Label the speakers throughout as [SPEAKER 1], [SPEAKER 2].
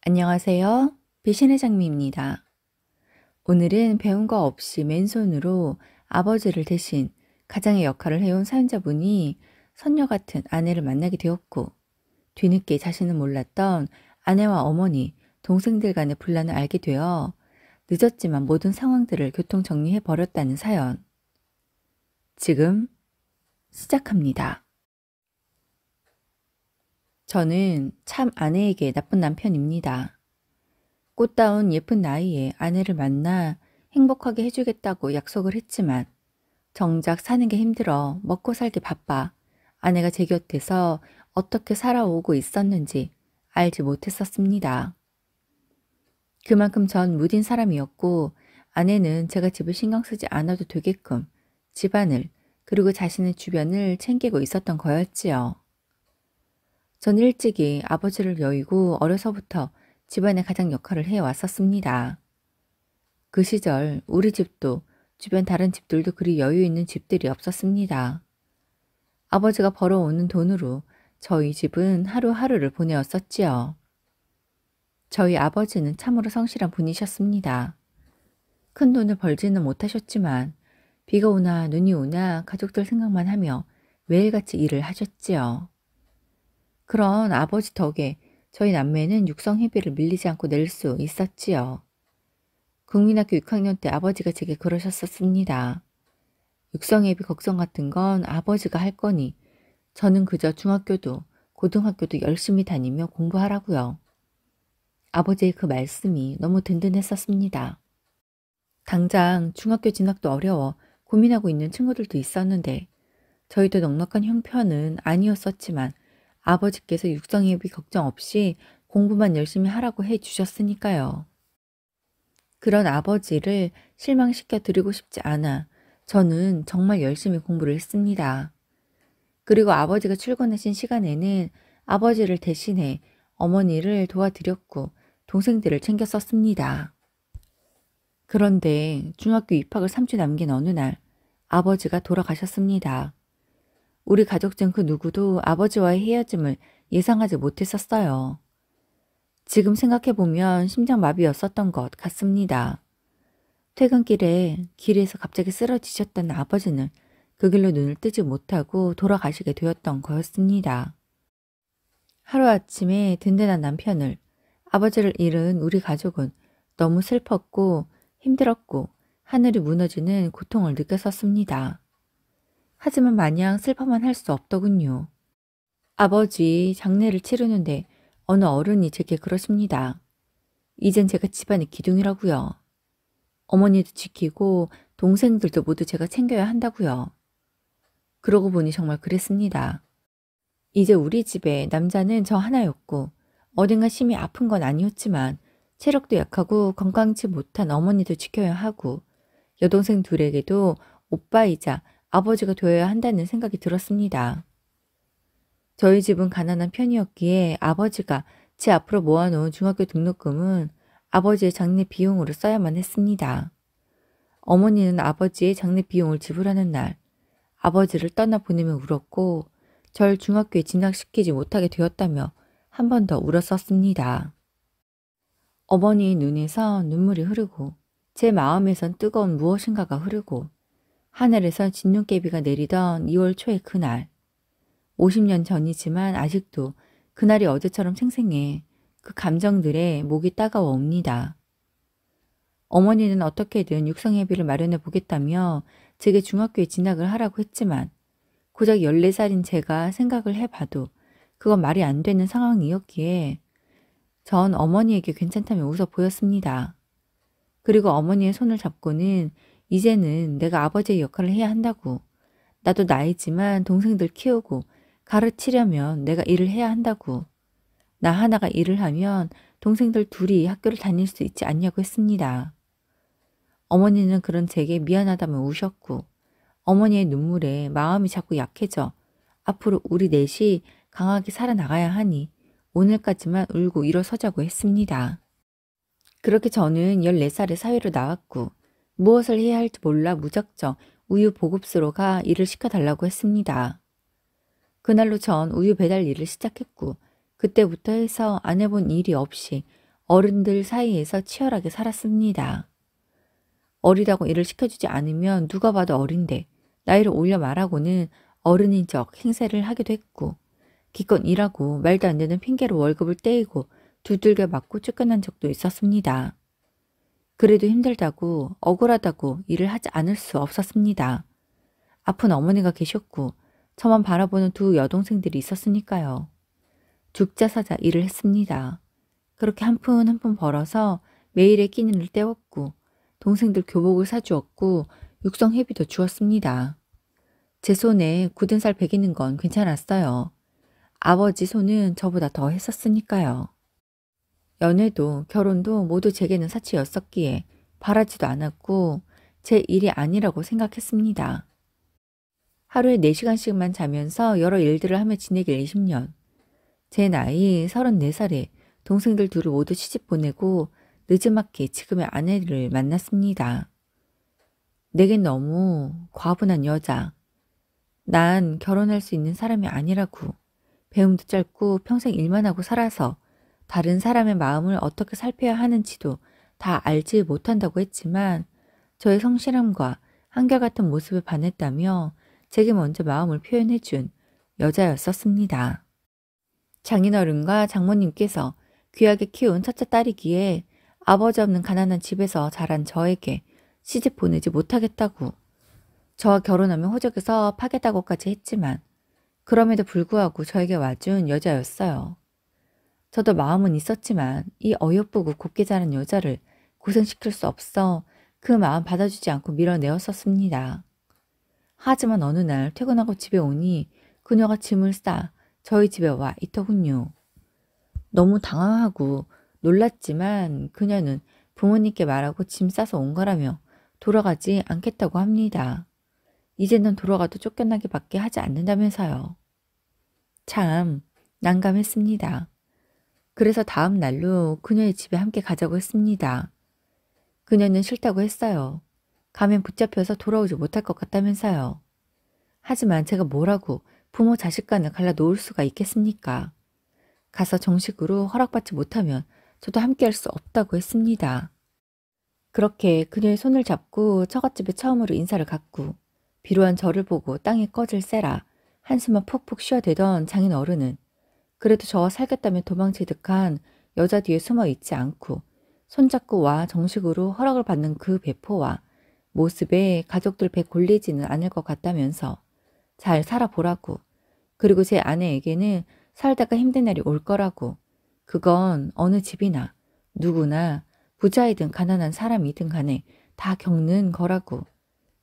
[SPEAKER 1] 안녕하세요. 배신의 장미입니다. 오늘은 배운 거 없이 맨손으로 아버지를 대신 가장의 역할을 해온 사연자분이 선녀 같은 아내를 만나게 되었고, 뒤늦게 자신은 몰랐던 아내와 어머니, 동생들 간의 분란을 알게 되어 늦었지만 모든 상황들을 교통 정리해 버렸다는 사연. 지금 시작합니다. 저는 참 아내에게 나쁜 남편입니다. 꽃다운 예쁜 나이에 아내를 만나 행복하게 해주겠다고 약속을 했지만 정작 사는 게 힘들어 먹고 살기 바빠 아내가 제 곁에서 어떻게 살아오고 있었는지 알지 못했었습니다. 그만큼 전 무딘 사람이었고 아내는 제가 집을 신경 쓰지 않아도 되게끔 집안을 그리고 자신의 주변을 챙기고 있었던 거였지요. 전 일찍이 아버지를 여의고 어려서부터 집안의 가장 역할을 해왔었습니다. 그 시절 우리 집도 주변 다른 집들도 그리 여유 있는 집들이 없었습니다. 아버지가 벌어오는 돈으로 저희 집은 하루하루를 보내었었지요. 저희 아버지는 참으로 성실한 분이셨습니다. 큰 돈을 벌지는 못하셨지만 비가 오나 눈이 오나 가족들 생각만 하며 매일같이 일을 하셨지요. 그런 아버지 덕에 저희 남매는 육성회비를 밀리지 않고 낼 수 있었지요. 국민학교 6학년 때 아버지가 제게 그러셨었습니다. 육성회비 걱정 같은 건 아버지가 할 거니 저는 그저 중학교도 고등학교도 열심히 다니며 공부하라고요. 아버지의 그 말씀이 너무 든든했었습니다. 당장 중학교 진학도 어려워 고민하고 있는 친구들도 있었는데 저희도 넉넉한 형편은 아니었었지만 아버지께서 육성회비 걱정 없이 공부만 열심히 하라고 해주셨으니까요. 그런 아버지를 실망시켜 드리고 싶지 않아 저는 정말 열심히 공부를 했습니다. 그리고 아버지가 출근하신 시간에는 아버지를 대신해 어머니를 도와드렸고 동생들을 챙겼었습니다. 그런데 중학교 입학을 3주 남긴 어느 날 아버지가 돌아가셨습니다. 우리 가족 중 그 누구도 아버지와의 헤어짐을 예상하지 못했었어요. 지금 생각해보면 심장마비였었던 것 같습니다. 퇴근길에 길에서 갑자기 쓰러지셨던 아버지는 그 길로 눈을 뜨지 못하고 돌아가시게 되었던 거였습니다. 하루아침에 든든한 남편을, 아버지를 잃은 우리 가족은 너무 슬펐고 힘들었고 하늘이 무너지는 고통을 느꼈었습니다. 하지만 마냥 슬퍼만 할 수 없더군요. 아버지 장례를 치르는데 어느 어른이 제게 그러십니다. 이젠 제가 집안의 기둥이라고요. 어머니도 지키고 동생들도 모두 제가 챙겨야 한다고요. 그러고 보니 정말 그랬습니다. 이제 우리 집에 남자는 저 하나였고 어딘가 심히 아픈 건 아니었지만 체력도 약하고 건강치 못한 어머니도 지켜야 하고 여동생 둘에게도 오빠이자 아버지가 되어야 한다는 생각이 들었습니다. 저희 집은 가난한 편이었기에 아버지가 제 앞으로 모아놓은 중학교 등록금은 아버지의 장례 비용으로 써야만 했습니다. 어머니는 아버지의 장례 비용을 지불하는 날 아버지를 떠나보내며 울었고 절 중학교에 진학시키지 못하게 되었다며 한 번 더 울었었습니다. 어머니의 눈에서 눈물이 흐르고 제 마음에선 뜨거운 무엇인가가 흐르고 하늘에서 진눈깨비가 내리던 2월 초의 그날 50년 전이지만 아직도 그날이 어제처럼 생생해 그 감정들에 목이 따가워 옵니다. 어머니는 어떻게든 육성회비를 마련해 보겠다며 제게 중학교에 진학을 하라고 했지만 고작 14살인 제가 생각을 해봐도 그건 말이 안 되는 상황이었기에 전 어머니에게 괜찮다며 웃어 보였습니다. 그리고 어머니의 손을 잡고는 이제는 내가 아버지의 역할을 해야 한다고, 나도 나이지만 동생들 키우고 가르치려면 내가 일을 해야 한다고, 나 하나가 일을 하면 동생들 둘이 학교를 다닐 수 있지 않냐고 했습니다. 어머니는 그런 제게 미안하다며 우셨고 어머니의 눈물에 마음이 자꾸 약해져 앞으로 우리 넷이 강하게 살아나가야 하니 오늘까지만 울고 일어서자고 했습니다. 그렇게 저는 14살에 사회로 나왔고 무엇을 해야 할지 몰라 무작정 우유 보급소로 가 일을 시켜달라고 했습니다. 그날로 전 우유 배달 일을 시작했고 그때부터 해서 안 해본 일이 없이 어른들 사이에서 치열하게 살았습니다. 어리다고 일을 시켜주지 않으면 누가 봐도 어린데 나이를 올려 말하고는 어른인 척 행세를 하기도 했고 기껏 일하고 말도 안 되는 핑계로 월급을 떼이고 두들겨 맞고 쫓겨난 적도 있었습니다. 그래도 힘들다고 억울하다고 일을 하지 않을 수 없었습니다. 아픈 어머니가 계셨고 저만 바라보는 두 여동생들이 있었으니까요. 죽자 사자 일을 했습니다. 그렇게 한 푼 한 푼 벌어서 매일의 끼니를 때웠고 동생들 교복을 사주었고 육성회비도 주었습니다. 제 손에 굳은 살 베기는 건 괜찮았어요. 아버지 손은 저보다 더 했었으니까요. 연애도 결혼도 모두 제게는 사치였었기에 바라지도 않았고 제 일이 아니라고 생각했습니다. 하루에 4시간씩만 자면서 여러 일들을 하며 지내길 20년. 제 나이 34살에 동생들 둘을 모두 시집 보내고 늦지막히 지금의 아내를 만났습니다. 내겐 너무 과분한 여자. 난 결혼할 수 있는 사람이 아니라고. 배움도 짧고 평생 일만 하고 살아서 다른 사람의 마음을 어떻게 살펴야 하는지도 다 알지 못한다고 했지만 저의 성실함과 한결같은 모습에 반했다며 제게 먼저 마음을 표현해준 여자였었습니다. 장인어른과 장모님께서 귀하게 키운 첫째 딸이기에 아버지 없는 가난한 집에서 자란 저에게 시집 보내지 못하겠다고 저와 결혼하면 호적에서 파겠다고까지 했지만 그럼에도 불구하고 저에게 와준 여자였어요. 저도 마음은 있었지만 이 어여쁘고 곱게 자란 여자를 고생시킬 수 없어 그 마음 받아주지 않고 밀어내었었습니다. 하지만 어느 날 퇴근하고 집에 오니 그녀가 짐을 싸 저희 집에 와 있더군요. 너무 당황하고 놀랐지만 그녀는 부모님께 말하고 짐 싸서 온 거라며 돌아가지 않겠다고 합니다. 이제는 돌아가도 쫓겨나기 밖에 하지 않는다면서요. 참 난감했습니다. 그래서 다음 날로 그녀의 집에 함께 가자고 했습니다. 그녀는 싫다고 했어요. 가면 붙잡혀서 돌아오지 못할 것 같다면서요. 하지만 제가 뭐라고 부모 자식 간을 갈라놓을 수가 있겠습니까? 가서 정식으로 허락받지 못하면 저도 함께할 수 없다고 했습니다. 그렇게 그녀의 손을 잡고 처갓집에 처음으로 인사를 갖고 비로한 저를 보고 땅에 꺼질 새라 한숨만 푹푹 쉬어대던 장인 어른은 그래도 저와 살겠다며 도망치듯한 여자 뒤에 숨어 있지 않고 손잡고 와 정식으로 허락을 받는 그 배포와 모습에 가족들 배 골리지는 않을 것 같다면서 잘 살아보라고 그리고 제 아내에게는 살다가 힘든 날이 올 거라고 그건 어느 집이나 누구나 부자이든 가난한 사람이든 간에 다 겪는 거라고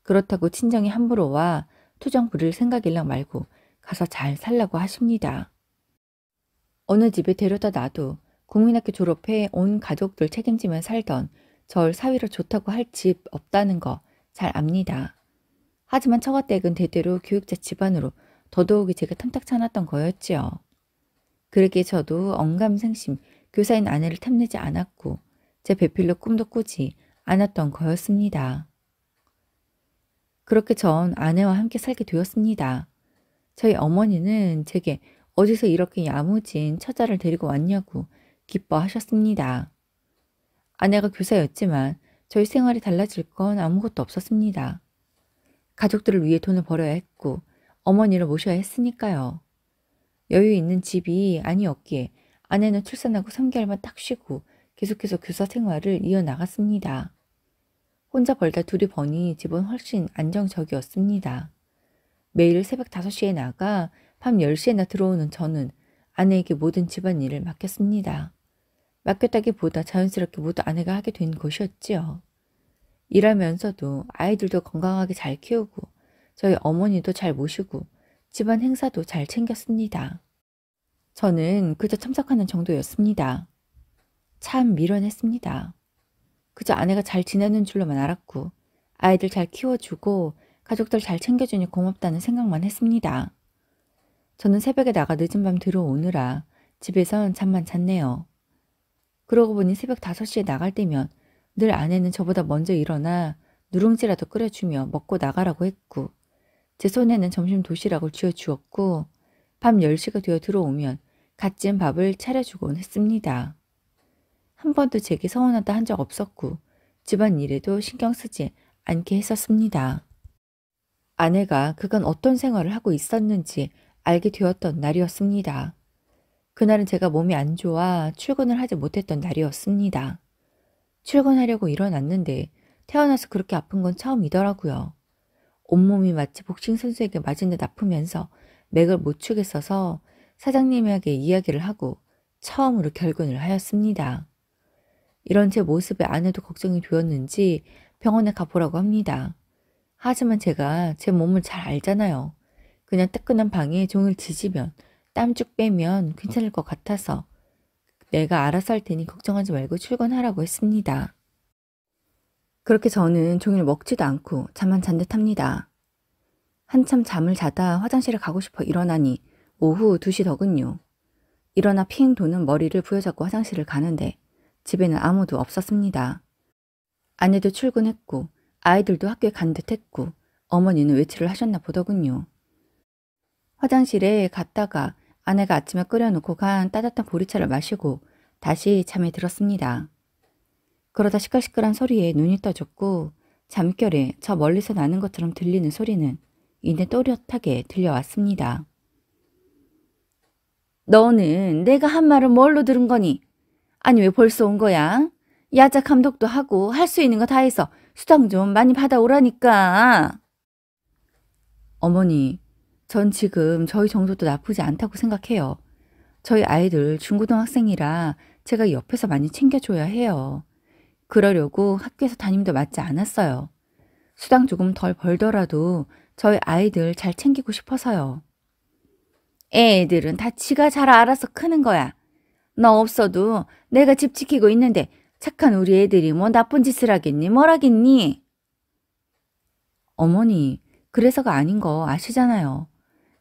[SPEAKER 1] 그렇다고 친정이 함부로 와 투정 부릴 생각일랑 말고 가서 잘 살라고 하십니다. 어느 집에 데려다 놔도 국민학교 졸업해 온 가족들 책임지며 살던 절 사위로 좋다고 할 집 없다는 거 잘 압니다. 하지만 처가댁은 대대로 교육자 집안으로 더더욱이 제가 탐탁치 않았던 거였지요. 그러기에 저도 언감생심 교사인 아내를 탐내지 않았고 제 배필로 꿈도 꾸지 않았던 거였습니다. 그렇게 전 아내와 함께 살게 되었습니다. 저희 어머니는 제게 어디서 이렇게 야무진 처자를 데리고 왔냐고 기뻐하셨습니다. 아내가 교사였지만 저희 생활이 달라질 건 아무것도 없었습니다. 가족들을 위해 돈을 벌어야 했고 어머니를 모셔야 했으니까요. 여유 있는 집이 아니었기에 아내는 출산하고 3개월만 딱 쉬고 계속해서 교사 생활을 이어나갔습니다. 혼자 벌다 둘이 버니 집은 훨씬 안정적이었습니다. 매일 새벽 5시에 나가 밤 10시에나 들어오는 저는 아내에게 모든 집안일을 맡겼습니다. 맡겼다기보다 자연스럽게 모두 아내가 하게 된 것이었지요. 일하면서도 아이들도 건강하게 잘 키우고 저희 어머니도 잘 모시고 집안 행사도 잘 챙겼습니다. 저는 그저 참석하는 정도였습니다. 참 미련했습니다. 그저 아내가 잘 지내는 줄로만 알았고 아이들 잘 키워주고 가족들 잘 챙겨주니 고맙다는 생각만 했습니다. 저는 새벽에 나가 늦은 밤 들어오느라 집에선 잠만 잤네요. 그러고 보니 새벽 5시에 나갈 때면 늘 아내는 저보다 먼저 일어나 누룽지라도 끓여주며 먹고 나가라고 했고 제 손에는 점심 도시락을 쥐어주었고 밤 10시가 되어 들어오면 갓 지은 밥을 차려주곤 했습니다. 한 번도 제게 서운하다 한 적 없었고 집안일에도 신경 쓰지 않게 했었습니다. 아내가 그간 어떤 생활을 하고 있었는지 알게 되었던 날이었습니다. 그날은 제가 몸이 안 좋아 출근을 하지 못했던 날이었습니다. 출근하려고 일어났는데 태어나서 그렇게 아픈 건 처음이더라고요. 온몸이 마치 복싱 선수에게 맞은 듯 아프면서 맥을 못 추겠어서 사장님에게 이야기를 하고 처음으로 결근을 하였습니다. 이런 제 모습에 아내도 걱정이 되었는지 병원에 가보라고 합니다. 하지만 제가 제 몸을 잘 알잖아요. 그냥 뜨끈한 방에 종일 지지면 땀 쭉 빼면 괜찮을 것 같아서 내가 알아서 할 테니 걱정하지 말고 출근하라고 했습니다. 그렇게 저는 종일 먹지도 않고 잠만 잔 듯합니다. 한참 잠을 자다 화장실에 가고 싶어 일어나니 오후 2시 더군요. 일어나 핑 도는 머리를 부여잡고 화장실을 가는데 집에는 아무도 없었습니다. 아내도 출근했고 아이들도 학교에 간 듯했고 어머니는 외출을 하셨나 보더군요. 화장실에 갔다가 아내가 아침에 끓여놓고 간 따뜻한 보리차를 마시고 다시 잠에 들었습니다. 그러다 시끌시끌한 소리에 눈이 떠졌고 잠결에 저 멀리서 나는 것처럼 들리는 소리는 이내 또렷하게 들려왔습니다. 너는 내가 한 말을 뭘로 들은 거니? 아니 왜 벌써 온 거야? 야자 감독도 하고 할 수 있는 거 다 해서 수당 좀 많이 받아오라니까. 어머니, 전 지금 저희 정도도 나쁘지 않다고 생각해요. 저희 아이들 중고등학생이라 제가 옆에서 많이 챙겨줘야 해요. 그러려고 학교에서 담임도 맞지 않았어요. 수당 조금 덜 벌더라도 저희 아이들 잘 챙기고 싶어서요. 애들은 다 지가 잘 알아서 크는 거야. 너 없어도 내가 집 지키고 있는데 착한 우리 애들이 뭐 나쁜 짓을 하겠니? 뭘 하겠니? 어머니, 그래서가 아닌 거 아시잖아요.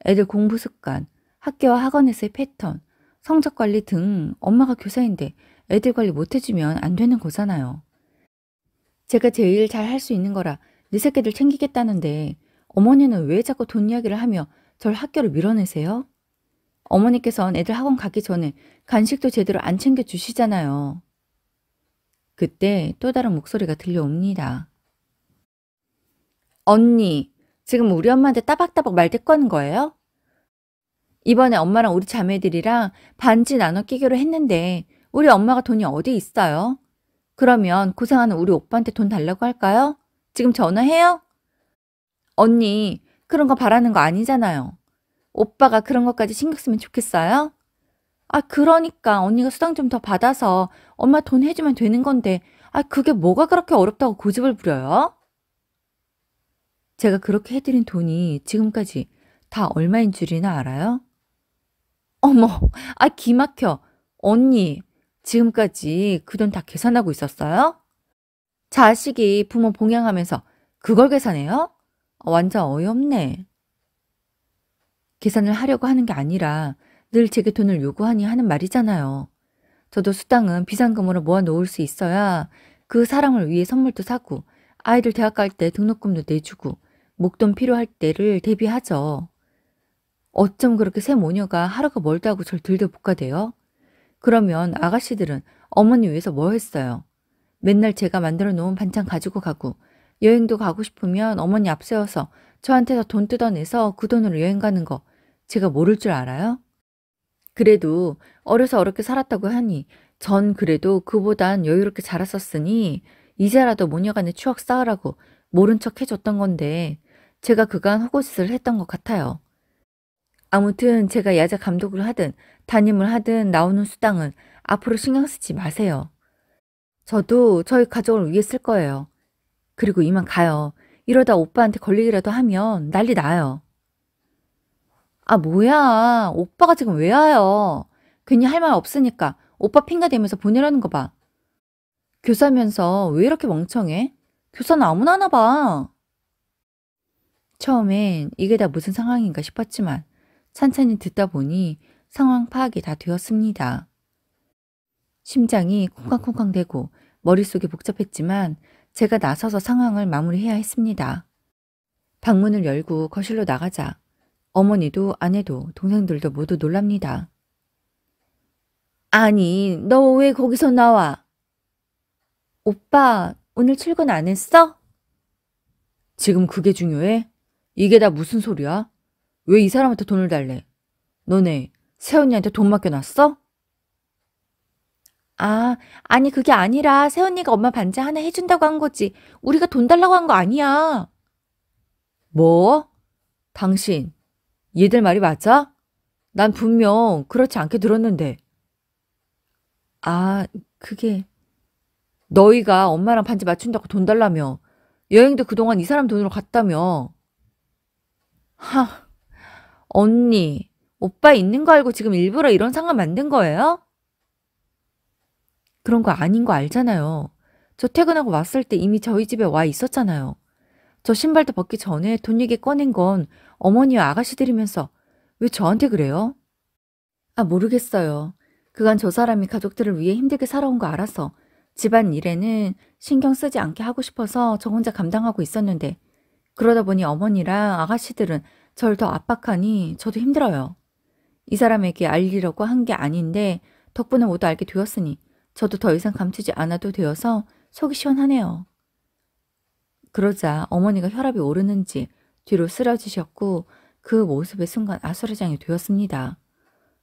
[SPEAKER 1] 애들 공부 습관, 학교와 학원에서의 패턴, 성적 관리 등 엄마가 교사인데 애들 관리 못 해주면 안 되는 거잖아요. 제가 제일 잘 할 수 있는 거라 네 새끼들 챙기겠다는데 어머니는 왜 자꾸 돈 이야기를 하며 절 학교를 밀어내세요? 어머니께선 애들 학원 가기 전에 간식도 제대로 안 챙겨주시잖아요. 그때 또 다른 목소리가 들려옵니다. 언니, 지금 우리 엄마한테 따박따박 말대꾸하는 거예요? 이번에 엄마랑 우리 자매들이랑 반지 나눠 끼기로 했는데 우리 엄마가 돈이 어디 있어요? 그러면 고생하는 우리 오빠한테 돈 달라고 할까요? 지금 전화해요? 언니, 그런 거 바라는 거 아니잖아요. 오빠가 그런 것까지 신경 쓰면 좋겠어요? 아, 그러니까 언니가 수당 좀 더 받아서 엄마 돈 해주면 되는 건데, 아, 그게 뭐가 그렇게 어렵다고 고집을 부려요? 제가 그렇게 해드린 돈이 지금까지 다 얼마인 줄이나 알아요? 어머, 아, 기막혀. 언니, 지금까지 그 돈 다 계산하고 있었어요? 자식이 부모 봉양하면서 그걸 계산해요? 완전 어이없네. 계산을 하려고 하는 게 아니라 늘 제게 돈을 요구하니 하는 말이잖아요. 저도 수당은 비상금으로 모아 놓을 수 있어야 그 사람을 위해 선물도 사고 아이들 대학 갈 때 등록금도 내주고 목돈 필요할 때를 대비하죠. 어쩜 그렇게 새 모녀가 하루가 멀다 하고 절 들들 볶아대요? 그러면 아가씨들은 어머니 위해서 뭐 했어요? 맨날 제가 만들어 놓은 반찬 가지고 가고 여행도 가고 싶으면 어머니 앞세워서 저한테서 돈 뜯어내서 그 돈으로 여행 가는 거 제가 모를 줄 알아요? 그래도 어려서 어렵게 살았다고 하니 전 그래도 그보단 여유롭게 자랐었으니 이제라도 모녀간의 추억 쌓으라고 모른 척 해줬던 건데 제가 그간 헛것을 했던 것 같아요. 아무튼 제가 야자 감독을 하든 담임을 하든 나오는 수당은 앞으로 신경 쓰지 마세요. 저도 저희 가족을 위해 쓸 거예요. 그리고 이만 가요. 이러다 오빠한테 걸리기라도 하면 난리 나요. 아, 뭐야. 오빠가 지금 왜 와요? 괜히 할 말 없으니까 오빠 핑계 대면서 보내라는 거 봐. 교사면서 왜 이렇게 멍청해? 교사는 아무나 하나 봐. 처음엔 이게 다 무슨 상황인가 싶었지만 찬찬히 듣다 보니 상황 파악이 다 되었습니다. 심장이 쿵쾅쿵쾅대고 머릿속이 복잡했지만 제가 나서서 상황을 마무리해야 했습니다. 방문을 열고 거실로 나가자 어머니도 아내도 동생들도 모두 놀랍니다. 아니, 너 왜 거기서 나와? 오빠, 오늘 출근 안 했어? 지금 그게 중요해? 이게 다 무슨 소리야? 왜 이 사람한테 돈을 달래? 너네 새언니한테 돈 맡겨놨어? 아, 아니 그게 아니라 새언니가 엄마 반지 하나 해준다고 한 거지. 우리가 돈 달라고 한 거 아니야. 뭐? 당신, 얘들 말이 맞아? 난 분명 그렇지 않게 들었는데. 아, 그게 너희가 엄마랑 반지 맞춘다고 돈 달라며. 여행도 그동안 이 사람 돈으로 갔다며. 하, 언니, 오빠 있는 거 알고 지금 일부러 이런 상황 만든 거예요? 그런 거 아닌 거 알잖아요. 저 퇴근하고 왔을 때 이미 저희 집에 와 있었잖아요. 저 신발도 벗기 전에 돈 얘기 꺼낸 건 어머니와 아가씨들이면서 왜 저한테 그래요? 아, 모르겠어요. 그간 저 사람이 가족들을 위해 힘들게 살아온 거 알아서 집안 일에는 신경 쓰지 않게 하고 싶어서 저 혼자 감당하고 있었는데 그러다 보니 어머니랑 아가씨들은 절 더 압박하니 저도 힘들어요. 이 사람에게 알리려고 한 게 아닌데 덕분에 모두 알게 되었으니 저도 더 이상 감추지 않아도 되어서 속이 시원하네요. 그러자 어머니가 혈압이 오르는지 뒤로 쓰러지셨고 그 모습에 순간 아수라장이 되었습니다.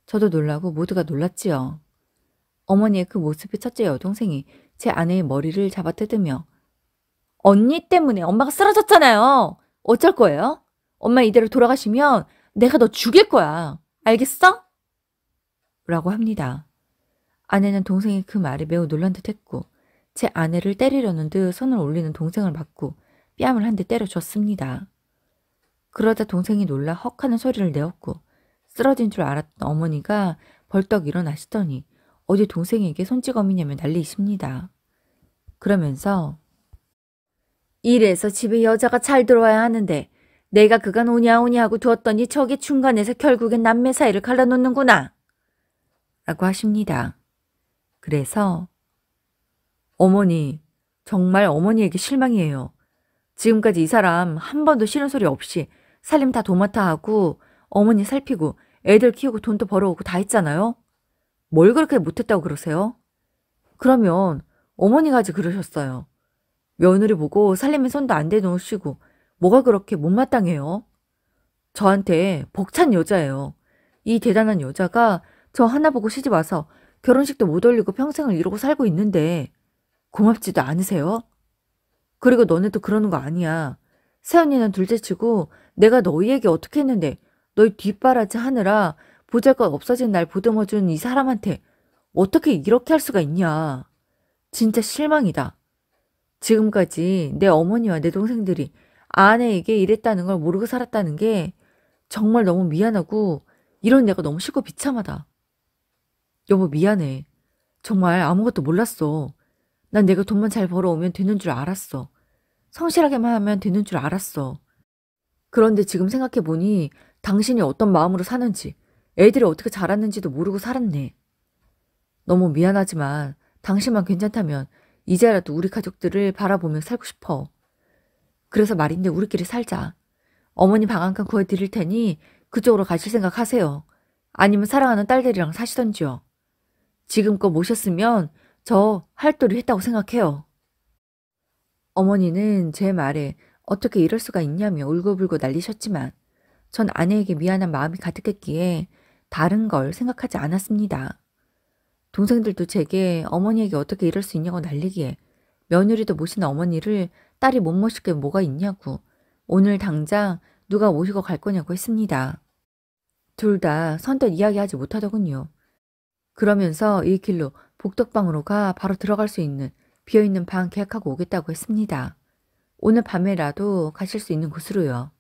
[SPEAKER 1] 저도 놀라고 모두가 놀랐지요. 어머니의 그 모습에 첫째 여동생이 제 아내의 머리를 잡아 뜯으며 언니 때문에 엄마가 쓰러졌잖아요. 어쩔 거예요? 엄마 이대로 돌아가시면 내가 너 죽일 거야. 알겠어? 라고 합니다. 아내는 동생의 그 말에 매우 놀란 듯 했고 제 아내를 때리려는 듯 손을 올리는 동생을 맞고 뺨을 한 대 때려줬습니다. 그러자 동생이 놀라 헉 하는 소리를 내었고 쓰러진 줄 알았던 어머니가 벌떡 일어나시더니 어디 동생에게 손찌검이냐며 난리십니다. 그러면서 이래서 집에 여자가 잘 들어와야 하는데 내가 그간 오냐 오냐 하고 두었더니 저게 중간에서 결국엔 남매 사이를 갈라놓는구나 라고 하십니다. 그래서 어머니, 정말 어머니에게 실망이에요. 지금까지 이 사람 한 번도 싫은 소리 없이 살림 다 도맡아 하고 어머니 살피고 애들 키우고 돈도 벌어오고 다 했잖아요. 뭘 그렇게 못했다고 그러세요? 그러면 어머니가 하지 그러셨어요. 며느리 보고 살림에 손도 안 대놓으시고 뭐가 그렇게 못마땅해요? 저한테 벅찬 여자예요. 이 대단한 여자가 저 하나 보고 시집 와서 결혼식도 못 올리고 평생을 이러고 살고 있는데 고맙지도 않으세요? 그리고 너네도 그러는 거 아니야. 새언니는 둘째치고 내가 너희에게 어떻게 했는데 너희 뒷바라지 하느라 보잘것 없어진 날 보듬어준 이 사람한테 어떻게 이렇게 할 수가 있냐. 진짜 실망이다. 지금까지 내 어머니와 내 동생들이 아내에게 이랬다는 걸 모르고 살았다는 게 정말 너무 미안하고 이런 내가 너무 싫고 비참하다. 여보 미안해. 정말 아무것도 몰랐어. 난 내가 돈만 잘 벌어오면 되는 줄 알았어. 성실하게만 하면 되는 줄 알았어. 그런데 지금 생각해보니 당신이 어떤 마음으로 사는지 애들이 어떻게 자랐는지도 모르고 살았네. 너무 미안하지만 당신만 괜찮다면 이제라도 우리 가족들을 바라보며 살고 싶어. 그래서 말인데 우리끼리 살자. 어머니 방 한 칸 구해드릴 테니 그쪽으로 가실 생각 하세요. 아니면 사랑하는 딸들이랑 사시던지요. 지금껏 모셨으면 저 할도리 했다고 생각해요. 어머니는 제 말에 어떻게 이럴 수가 있냐며 울고불고 난리셨지만 전 아내에게 미안한 마음이 가득했기에 다른 걸 생각하지 않았습니다. 동생들도 제게 어머니에게 어떻게 이럴 수 있냐고 난리기에 며느리도 모시는 어머니를 딸이 못 모실 게 뭐가 있냐고 오늘 당장 누가 모시고 갈 거냐고 했습니다. 둘 다 선뜻 이야기하지 못하더군요. 그러면서 이 길로 복덕방으로 가 바로 들어갈 수 있는 비어있는 방 계약하고 오겠다고 했습니다. 오늘 밤에라도 가실 수 있는 곳으로요.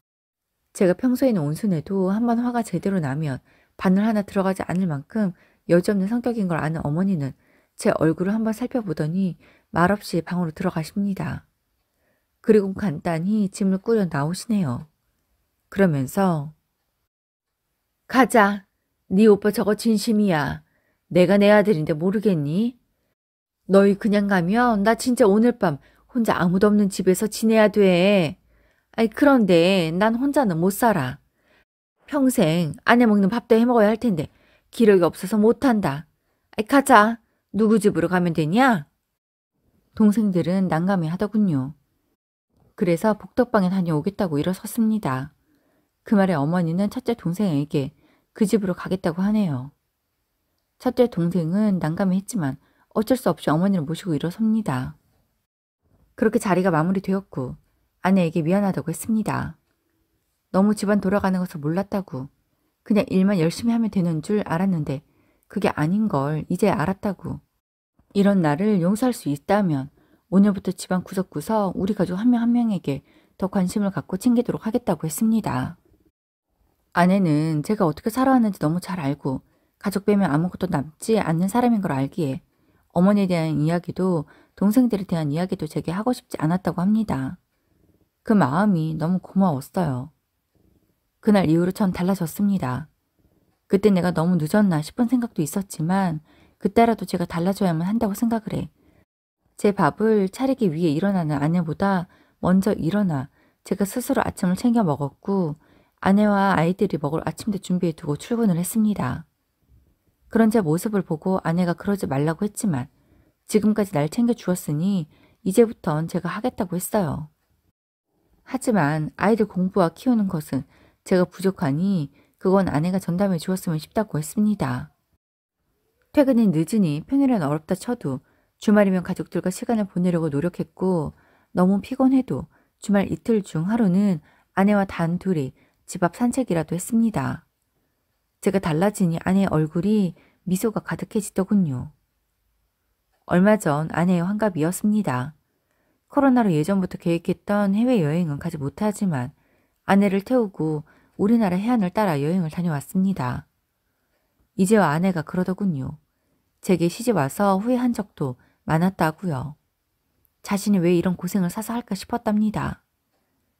[SPEAKER 1] 제가 평소에는 온순해도 한번 화가 제대로 나면 바늘 하나 들어가지 않을 만큼 여지없는 성격인 걸 아는 어머니는 제 얼굴을 한번 살펴보더니 말없이 방으로 들어가십니다. 그리고 간단히 짐을 꾸려 나오시네요. 그러면서 가자. 네 오빠 저거 진심이야. 내가 내 아들인데 모르겠니? 너희 그냥 가면 나 진짜 오늘 밤 혼자 아무도 없는 집에서 지내야 돼. 아이 그런데 난 혼자는 못 살아. 평생 아내 먹는 밥도 해먹어야 할 텐데 기력이 없어서 못한다. 아이 가자. 누구 집으로 가면 되냐? 동생들은 난감해 하더군요. 그래서 복덕방에 다녀오겠다고 일어섰습니다. 그 말에 어머니는 첫째 동생에게 그 집으로 가겠다고 하네요. 첫째 동생은 난감해 했지만 어쩔 수 없이 어머니를 모시고 일어섭니다. 그렇게 자리가 마무리되었고 아내에게 미안하다고 했습니다. 너무 집안 돌아가는 것을 몰랐다고, 그냥 일만 열심히 하면 되는 줄 알았는데 그게 아닌 걸 이제 알았다고, 이런 나를 용서할 수 있다면 오늘부터 집안 구석구석 우리 가족 한 명 한 명에게 더 관심을 갖고 챙기도록 하겠다고 했습니다. 아내는 제가 어떻게 살아왔는지 너무 잘 알고 가족 빼면 아무것도 남지 않는 사람인 걸 알기에 어머니에 대한 이야기도 동생들에 대한 이야기도 제게 하고 싶지 않았다고 합니다. 그 마음이 너무 고마웠어요. 그날 이후로 전 달라졌습니다. 그때 내가 너무 늦었나 싶은 생각도 있었지만 그때라도 제가 달라져야만 한다고 생각을 해. 제 밥을 차리기 위해 일어나는 아내보다 먼저 일어나 제가 스스로 아침을 챙겨 먹었고 아내와 아이들이 먹을 아침도 준비해 두고 출근을 했습니다. 그런 제 모습을 보고 아내가 그러지 말라고 했지만 지금까지 날 챙겨 주었으니 이제부턴 제가 하겠다고 했어요. 하지만 아이들 공부와 키우는 것은 제가 부족하니 그건 아내가 전담해 주었으면 싶다고 했습니다. 퇴근이 늦으니 평일엔 어렵다 쳐도 주말이면 가족들과 시간을 보내려고 노력했고 너무 피곤해도 주말 이틀 중 하루는 아내와 단둘이 집 앞 산책이라도 했습니다. 제가 달라지니 아내의 얼굴이 미소가 가득해지더군요. 얼마 전 아내의 환갑이었습니다. 코로나로 예전부터 계획했던 해외여행은 가지 못하지만 아내를 태우고 우리나라 해안을 따라 여행을 다녀왔습니다. 이제와 아내가 그러더군요. 제게 시집 와서 후회한 적도 많았다고요. 자신이 왜 이런 고생을 사서 할까 싶었답니다.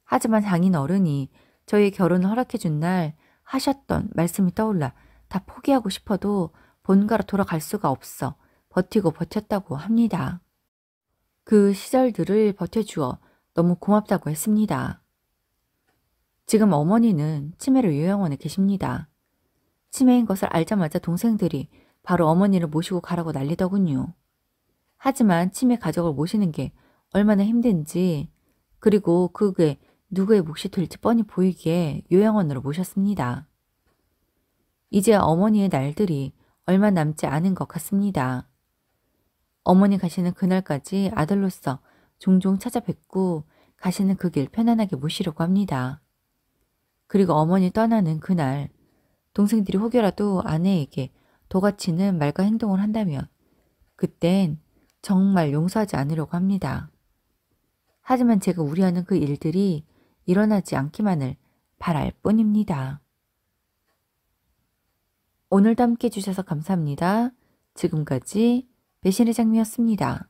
[SPEAKER 1] 하지만 장인 어른이 저희 결혼을 허락해 준 날 하셨던 말씀이 떠올라 다 포기하고 싶어도 본가로 돌아갈 수가 없어 버티고 버텼다고 합니다. 그 시절들을 버텨주어 너무 고맙다고 했습니다. 지금 어머니는 치매로 요양원에 계십니다. 치매인 것을 알자마자 동생들이 바로 어머니를 모시고 가라고 난리더군요. 하지만 치매 가족을 모시는 게 얼마나 힘든지, 그리고 그게 누구의 몫이 될지 뻔히 보이기에 요양원으로 모셨습니다. 이제 어머니의 날들이 얼마 남지 않은 것 같습니다. 어머니 가시는 그날까지 아들로서 종종 찾아뵙고 가시는 그 길 편안하게 모시려고 합니다. 그리고 어머니 떠나는 그날 동생들이 혹여라도 아내에게 도가치는 말과 행동을 한다면 그땐 정말 용서하지 않으려고 합니다. 하지만 제가 우려하는 그 일들이 일어나지 않기만을 바랄 뿐입니다. 오늘도 함께 해주셔서 감사합니다. 지금까지 배신의 장미였습니다.